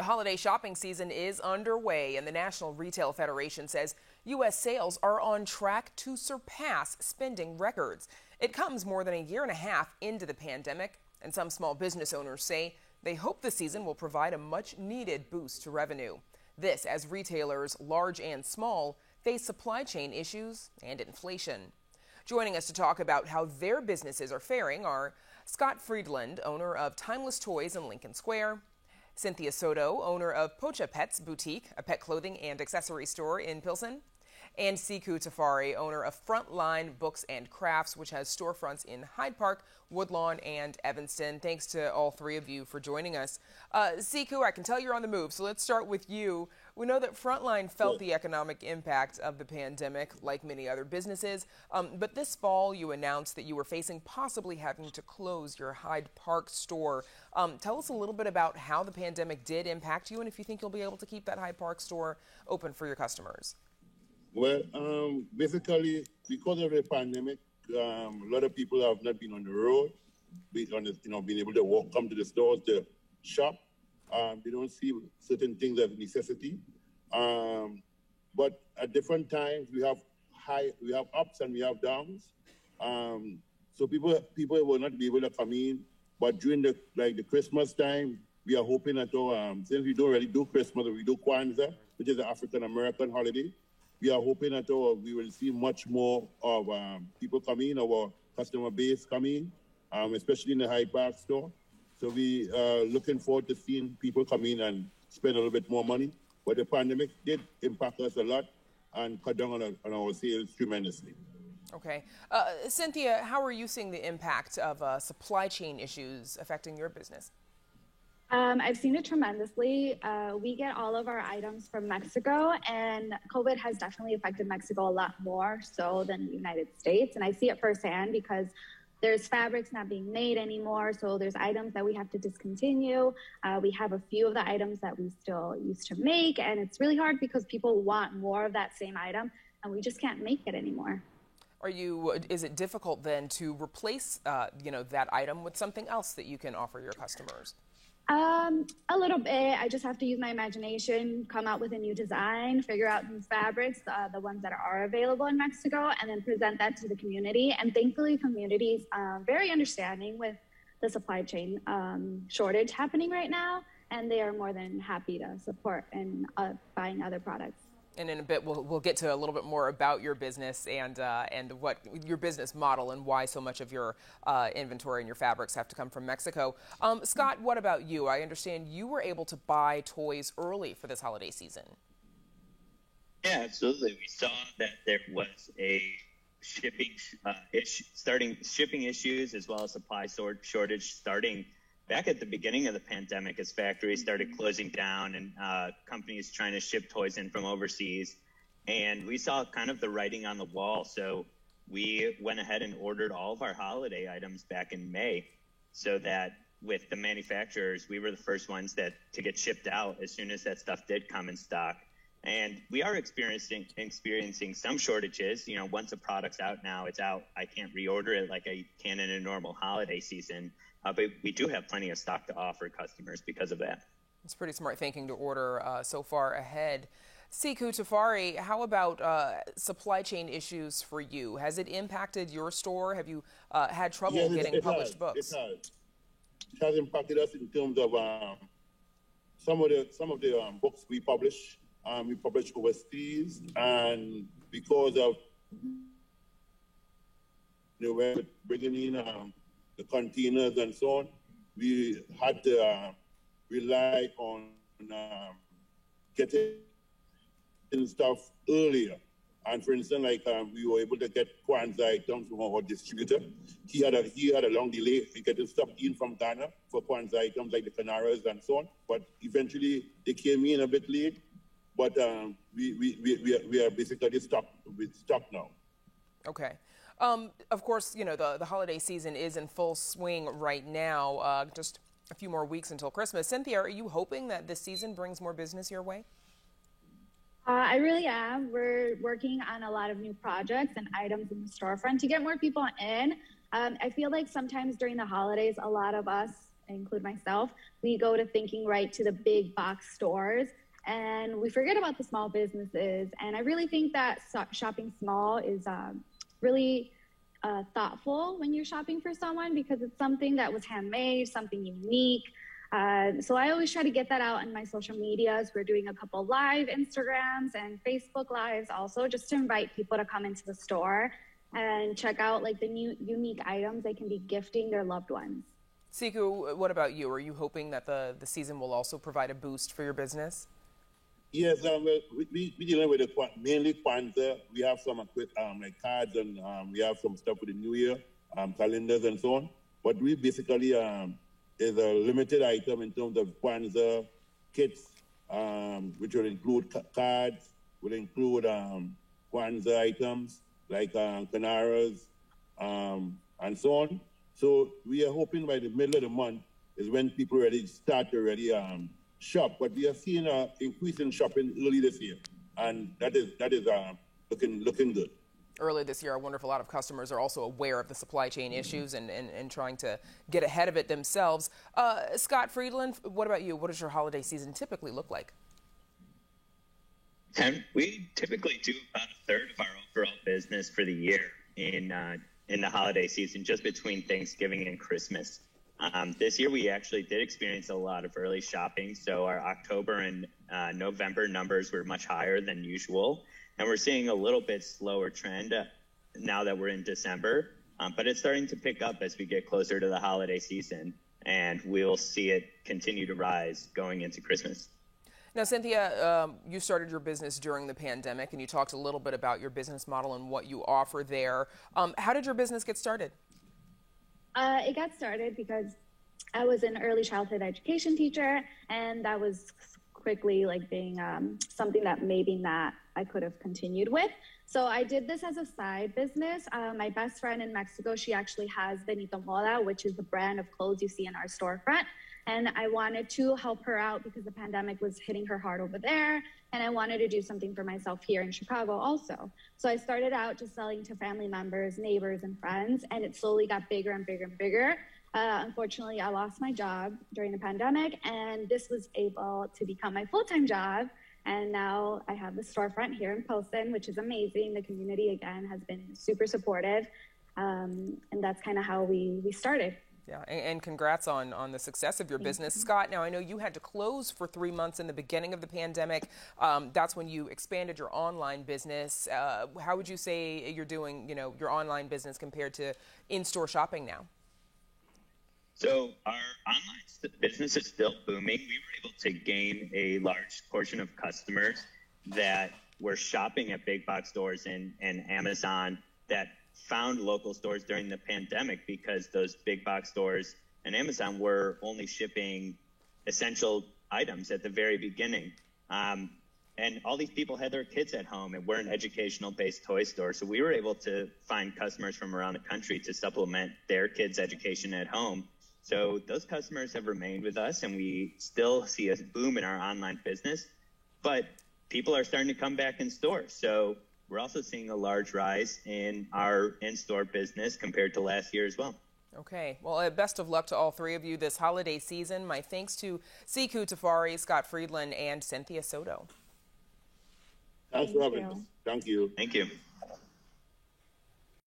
The holiday shopping season is underway, and the National Retail Federation says U.S. sales are on track to surpass spending records. It comes more than a year and a half into the pandemic, and some small business owners say they hope the season will provide a much-needed boost to revenue. This as retailers, large and small, face supply chain issues and inflation. Joining us to talk about how their businesses are faring are Scott Friedland, owner of Timeless Toys in Lincoln Square, Cynthia Soto, owner of Pocha Pets Boutique, a pet clothing and accessory store in Pilsen, and Siku Tafari, owner of Frontline Books and Crafts, which has storefronts in Hyde Park, Woodlawn, and Evanston. Thanks to all three of you for joining us. Siku, I can tell you're on the move, so let's start with you. We know that Frontline felt the economic impact of the pandemic, like many other businesses, but this fall you announced that you were facing possibly having to close your Hyde Park store. Tell us a little bit about how the pandemic did impact you and if you think you'll be able to keep that Hyde Park store open for your customers. Well, basically, because of the pandemic, a lot of people have not been on the road, being able to come to the stores to shop. They don't see certain things as a necessity. But at different times, we have ups and we have downs. So people will not be able to come in. But during the Christmas time, we are hoping that since we don't really do Christmas, we do Kwanzaa, which is an African American holiday. We are hoping that we will see much more of people coming, our customer base coming, especially in the Hyde Park store. So we are looking forward to seeing people come in and spend a little bit more money. But the pandemic did impact us a lot and cut down on our sales tremendously. Okay. Cynthia, how are you seeing the impact of supply chain issues affecting your business? I've seen it tremendously. We get all of our items from Mexico, and COVID has definitely affected Mexico a lot more so than the United States. And I see it firsthand because there's fabrics not being made anymore, so there's items that we have to discontinue. We have a few of the items that we still used to make, and it's really hard because people want more of that same item, and we just can't make it anymore. Is it difficult then to replace that item with something else that you can offer your customers? A little bit. I just have to use my imagination, come out with a new design, figure out new fabrics, the ones that are available in Mexico, and then present that to the community. And thankfully, communities are very understanding with the supply chain shortage happening right now, and they are more than happy to support and buying other products. And in a bit, we'll get to a little bit more about your business and what your business model and why so much of your inventory and your fabrics have to come from Mexico. Scott, what about you? I understand you were able to buy toys early for this holiday season. Yeah, absolutely. We saw that there was a shipping issues as well as supply shortage starting back at the beginning of the pandemic as factories started closing down and companies trying to ship toys in from overseas. And we saw kind of the writing on the wall. So we went ahead and ordered all of our holiday items back in May so that with the manufacturers, we were the first ones to get shipped out as soon as that stuff did come in stock. And we are experiencing some shortages. Once a product's out now, it's out. I can't reorder it like I can in a normal holiday season. But we do have plenty of stock to offer customers because of that. It's pretty smart thinking to order so far ahead. Siku Tafari, how about supply chain issues for you? Has it impacted your store? Have you had trouble getting published books? It has impacted us in terms of some of the books we publish. We publish overseas, and because of bringing in the containers and so on, we had to rely on getting stuff earlier. And for instance, we were able to get Kwanzaa items from our distributor. He had a long delay in getting stuff in from Ghana for Kwanzaa items like the Canaras and so on. But eventually they came in a bit late. But we are basically stocked now. Okay. Of course, the holiday season is in full swing right now. Just a few more weeks until Christmas. Cynthia, are you hoping that this season brings more business your way? I really am. We're working on a lot of new projects and items in the storefront to get more people in. I feel like sometimes during the holidays, a lot of us include myself, we go to thinking right to the big box stores and we forget about the small businesses. And I really think that shopping small is really thoughtful when you're shopping for someone because it's something that was handmade, something unique. So I always try to get that out in my social medias. We're doing a couple live Instagrams and Facebook lives also just to invite people to come into the store and check out like the new unique items they can be gifting their loved ones. Siku, what about you? Are you hoping that the season will also provide a boost for your business? Yes, we dealing with mainly Kwanzaa. We have some like cards and we have some stuff for the New Year, calendars and so on. But we basically is a limited item in terms of Kwanzaa kits, which will include cards, will include Kwanzaa items like kanaras and so on. So we are hoping by the middle of the month is when people start to shop. But we are seeing an increase in shopping early this year, and that is looking good. Early this year, I wonder if a lot of customers are also aware of the supply chain issues and trying to get ahead of it themselves. Scott Friedland, what about you? What does your holiday season typically look like? We typically do about a third of our overall business for the year in the holiday season, just between Thanksgiving and Christmas. This year, we actually did experience a lot of early shopping, so our October and November numbers were much higher than usual, and we're seeing a little bit slower trend now that we're in December, but it's starting to pick up as we get closer to the holiday season, and we'll see it continue to rise going into Christmas. Now, Cynthia, you started your business during the pandemic, and you talked a little bit about your business model and what you offer there. How did your business get started? It got started because I was an early childhood education teacher, and that was quickly like being something that maybe not I could have continued with. So I did this as a side business. My best friend in Mexico, she actually has Benito Moda, which is the brand of clothes you see in our storefront. And I wanted to help her out because the pandemic was hitting her hard over there. And I wanted to do something for myself here in Chicago also. So I started out just selling to family members, neighbors, and friends. And it slowly got bigger and bigger and bigger. Unfortunately, I lost my job during the pandemic. And this was able to become my full-time job. And now I have the storefront here in Pilsen, which is amazing. The community, again, has been super supportive. And that's kind of how we started. Yeah, and congrats on the success of your business. Scott, now I know you had to close for 3 months in the beginning of the pandemic. That's when you expanded your online business. How would you say you're doing, your online business compared to in-store shopping now? So our online business is still booming. We were able to gain a large portion of customers that were shopping at big box stores and Amazon that found local stores during the pandemic because those big box stores and Amazon were only shipping essential items at the very beginning. And all these people had their kids at home, and we're an educational-based toy store. So we were able to find customers from around the country to supplement their kids' education at home. So those customers have remained with us, and we still see a boom in our online business. But people are starting to come back in store. So we're also seeing a large rise in our in-store business compared to last year as well. Okay. Well, best of luck to all three of you this holiday season. My thanks to Siku Tafari, Scott Friedland, and Cynthia Soto. Thanks, Robin. Thank you. Thank you.